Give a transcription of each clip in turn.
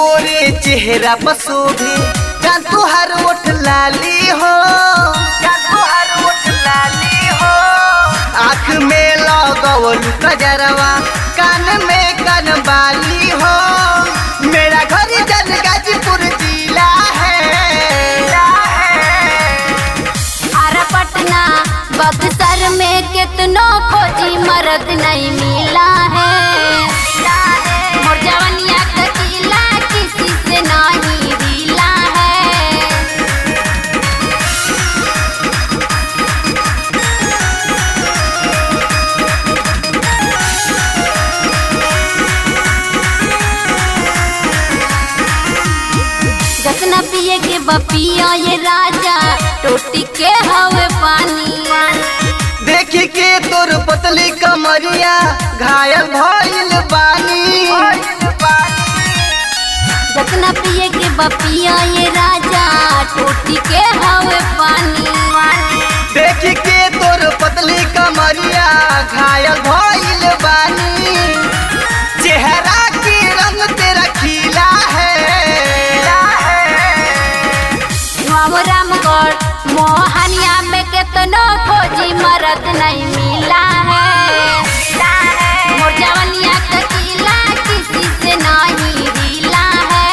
गोरे चेहरा पर शोभे जान तुहार ओठ लाली हो, जान तुहार ओठ लाली हो। आँख में लगवलू कजरवा कान में कनबाली हो। मेरा घर जन गाजीपुर जिला है। आरा पटना बक्सर में कितनों खोजी मर्द नहीं मिला है। मोर जवनिया का किला किसी से नहीं हिला है। जतना पिए के बपिया ये राजा टोटी के हवे पानी। देखी के तोर पतली कमरिया घायल भइल बानी। जतना पिए के बपिया ये राजा टोटी के हवे पानी। देखी के तोर पतली कमरिया घायल भइल बानी। चेहरा की रंग तेरा खिला है। रामगढ़ मोहनिया में कितनों खोजी मर्द नहीं मिला है। मोर जवनिया का किला किसी से नहीं हिला है।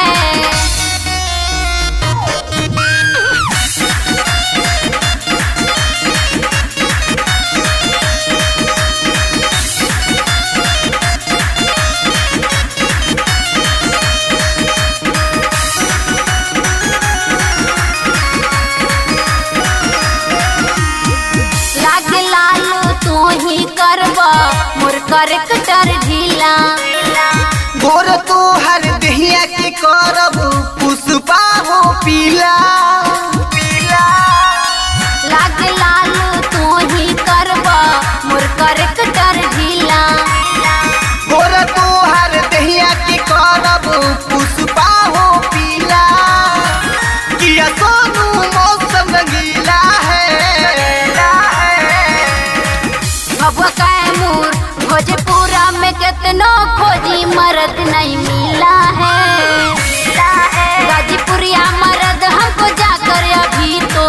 लाग लालू तू ही करबा मोर करकटर ढीला। गोर तो हर दहिया के करब पुष्पा हो पीला। लाग लालू तू ही करबा मोर करकटर ढीला। गोर तो हर दहिया के करब पुष्पा हो पीला। किया सोनू मौसम रंगीला है। अब कैमूर भोजपुरा में कितनों खोजी मर्द नहीं मिला है। गाजीपुरिया मर्द हमको जाकर अभी तो